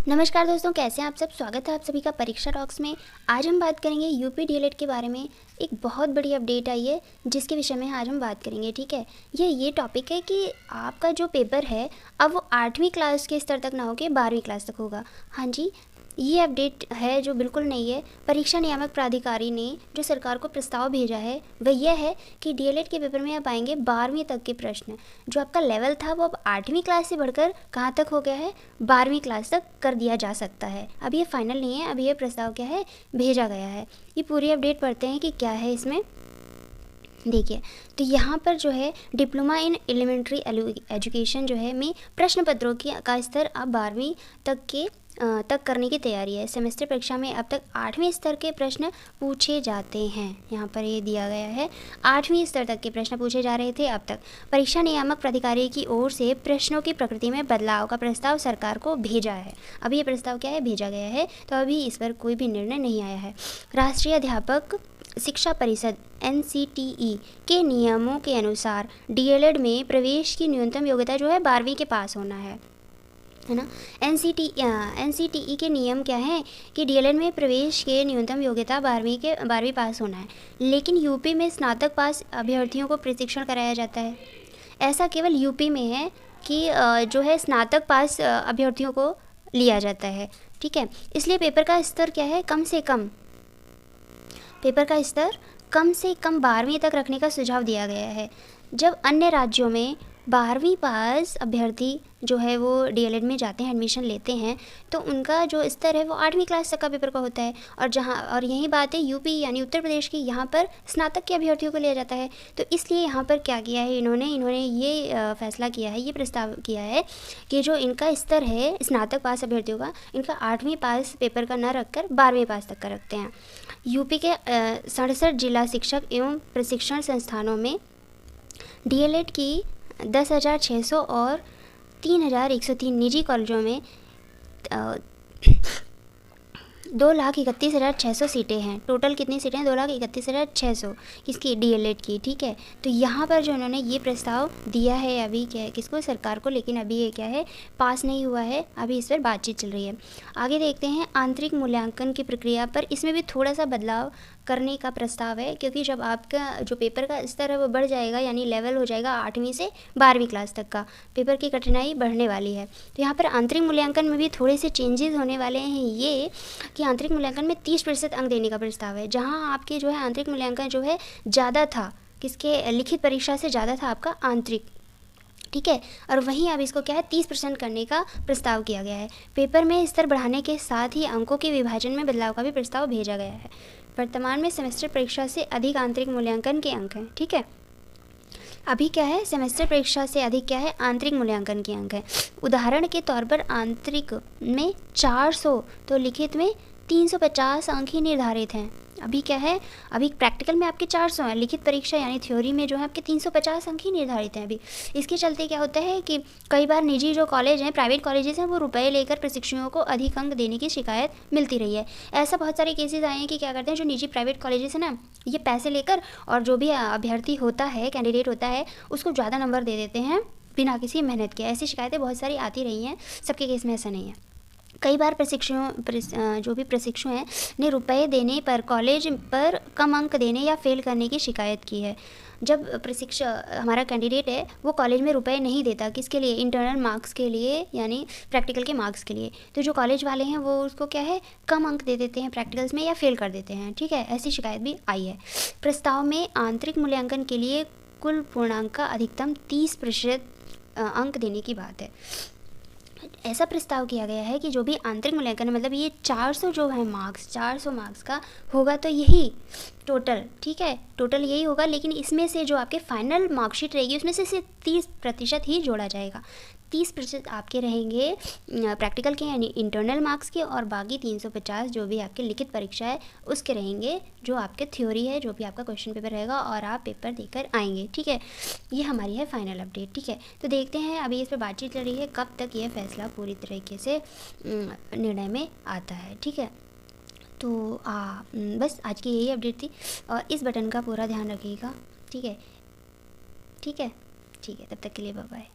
नमस्कार दोस्तों, कैसे हैं आप सब। स्वागत है आप सभी का परीक्षा टॉक्स में। आज हम बात करेंगे यूपी डीएलएड के बारे में। एक बहुत बड़ी अपडेट आई है जिसके विषय में आज हम बात करेंगे। ठीक है, ये टॉपिक है कि आपका जो पेपर है अब वो 8वीं क्लास के स्तर तक ना होकर 12वीं क्लास तक होगा। हाँ जी, ये अपडेट है जो बिल्कुल नई है। परीक्षा नियामक प्राधिकारी ने जो सरकार को प्रस्ताव भेजा है वह यह है कि डीएलएड के पेपर में अब आएंगे 12वीं तक के प्रश्न। जो आपका लेवल था वो अब 8वीं क्लास से बढ़कर कहाँ तक हो गया है, 12वीं क्लास तक कर दिया जा सकता है। अब ये फाइनल नहीं है, अब ये प्रस्ताव क्या है, भेजा गया है। ये पूरी अपडेट पढ़ते हैं कि क्या है इसमें। देखिए, तो यहाँ पर जो है डिप्लोमा इन एलिमेंट्री एजुकेशन जो है में प्रश्न पत्रों का स्तर अब 12वीं तक करने की तैयारी है। सेमेस्टर परीक्षा में अब तक 8वीं स्तर के प्रश्न पूछे जाते हैं। यहाँ पर ये दिया गया है 8वीं स्तर तक के प्रश्न पूछे जा रहे थे अब तक। परीक्षा नियामक प्राधिकारी की ओर से प्रश्नों की प्रकृति में बदलाव का प्रस्ताव सरकार को भेजा है। अभी ये प्रस्ताव क्या है, भेजा गया है, तो अभी इस पर कोई भी निर्णय नहीं आया है। राष्ट्रीय अध्यापक शिक्षा परिषद NCTE के नियमों के अनुसार डीएलएड में प्रवेश की न्यूनतम योग्यता जो है 12वीं के पास होना है ना। NCTE के नियम क्या है कि डीएलएड में प्रवेश के न्यूनतम योग्यता 12वीं पास होना है। लेकिन यूपी में स्नातक पास अभ्यर्थियों को प्रशिक्षण कराया जाता है। ऐसा केवल यूपी में है कि जो है स्नातक पास अभ्यर्थियों को लिया जाता है। ठीक है, इसलिए पेपर का स्तर क्या है, कम से कम 12वीं तक रखने का सुझाव दिया गया है। जब अन्य राज्यों में 12वीं पास अभ्यर्थी जो है वो डीएलएड में जाते हैं, एडमिशन लेते हैं, तो उनका जो स्तर है वो 8वीं क्लास तक का पेपर का होता है। और यही बात है यूपी यानी उत्तर प्रदेश की, यहाँ पर स्नातक के अभ्यर्थियों को लिया जाता है। तो इसलिए यहाँ पर क्या किया है इन्होंने ये फैसला किया है, ये प्रस्ताव किया है कि जो इनका स्तर है स्नातक पास अभ्यर्थियों का, इनका 8वीं पास पेपर का न रखकर 12वीं पास तक का रखते हैं। यूपी के 67 जिला शिक्षक एवं प्रशिक्षण संस्थानों में डीएलएड की 10,600 और 3,103 निजी कॉलेजों में 2,31,600 सीटें हैं। टोटल कितनी सीटें हैं, 2,31,600 किसकी, डीएलएड की। ठीक है, तो यहाँ पर जो उन्होंने ये प्रस्ताव दिया है अभी क्या है, किसको, सरकार को, लेकिन अभी ये क्या है, पास नहीं हुआ है। अभी इस पर बातचीत चल रही है। आगे देखते हैं आंतरिक मूल्यांकन की प्रक्रिया पर। इसमें भी थोड़ा सा बदलाव करने का प्रस्ताव है, क्योंकि जब आपका जो पेपर का स्तर है वो बढ़ जाएगा, यानी लेवल हो जाएगा 8वीं से 12वीं क्लास तक का, पेपर की कठिनाई बढ़ने वाली है। तो यहाँ पर आंतरिक मूल्यांकन में भी थोड़े से चेंजेस होने वाले हैं। ये कि आंतरिक मूल्यांकन में 30% अंक देने का प्रस्ताव है। जहाँ आपके जो है आंतरिक मूल्यांकन जो है ज़्यादा था, किसके, लिखित परीक्षा से ज़्यादा था आपका आंतरिक। ठीक है, और वहीं अब इसको क्या है, 30% करने का प्रस्ताव किया गया है। पेपर में स्तर बढ़ाने के साथ ही अंकों के विभाजन में बदलाव का भी प्रस्ताव भेजा गया है। वर्तमान में सेमेस्टर परीक्षा से अधिक आंतरिक मूल्यांकन के अंक हैं। ठीक है, अभी क्या है, सेमेस्टर परीक्षा से अधिक क्या है, आंतरिक मूल्यांकन के अंक हैं। उदाहरण के तौर पर आंतरिक में 400 तो लिखित में 350 अंक ही निर्धारित हैं। अभी क्या है, अभी प्रैक्टिकल में आपके 400 हैं, लिखित परीक्षा यानी थ्योरी में जो है आपके 350 अंक ही निर्धारित हैं अभी। इसके चलते क्या होता है कि कई बार निजी जो कॉलेज हैं, प्राइवेट कॉलेजेस हैं, वो रुपए लेकर प्रशिक्षुओं को अधिक अंक देने की शिकायत मिलती रही है। ऐसा बहुत सारे केसेस आए हैं कि क्या करते हैं, जो निजी प्राइवेट कॉलेजेस हैं ना, ये पैसे लेकर और जो भी अभ्यर्थी होता है, कैंडिडेट होता है, उसको ज़्यादा नंबर दे देते हैं बिना किसी मेहनत के। ऐसी शिकायतें बहुत सारी आती रही हैं, सबके केस में ऐसा नहीं है। कई बार जो भी प्रशिक्षु हैं ने रुपए देने पर कॉलेज पर कम अंक देने या फेल करने की शिकायत की है। जब हमारा कैंडिडेट है वो कॉलेज में रुपए नहीं देता, किसके लिए, इंटरनल मार्क्स के लिए, यानी प्रैक्टिकल के मार्क्स के लिए, तो जो कॉलेज वाले हैं वो उसको क्या है, कम अंक दे देते हैं प्रैक्टिकल्स में या फेल कर देते हैं। ठीक है, ऐसी शिकायत भी आई है। प्रस्ताव में आंतरिक मूल्यांकन के लिए कुल पूर्णांक का अधिकतम 30% अंक देने की बात है। ऐसा प्रस्ताव किया गया है कि जो भी आंतरिक मूल्यांकन है, मतलब ये 400 जो है मार्क्स, 400 मार्क्स का होगा, तो यही टोटल, ठीक है, टोटल यही होगा। लेकिन इसमें से जो आपके फाइनल मार्कशीट रहेगी उसमें से सिर्फ 30% ही जोड़ा जाएगा। 30% आपके रहेंगे प्रैक्टिकल के यानी इंटरनल मार्क्स के, और बाकी 350 जो भी आपके लिखित परीक्षा है उसके रहेंगे, जो आपके थ्योरी है, जो भी आपका क्वेश्चन पेपर रहेगा और आप पेपर देकर आएंगे। ठीक है, ये हमारी है फाइनल अपडेट। ठीक है, तो देखते हैं अभी इस पर बातचीत चल रही है कब तक ये फैसला पूरी तरीके से निर्णय में आता है। ठीक है, तो बस आज की यही अपडेट थी, और इस बटन का पूरा ध्यान रखिएगा। ठीक है, ठीक है, ठीक है, तब तक के लिए बाय बाय।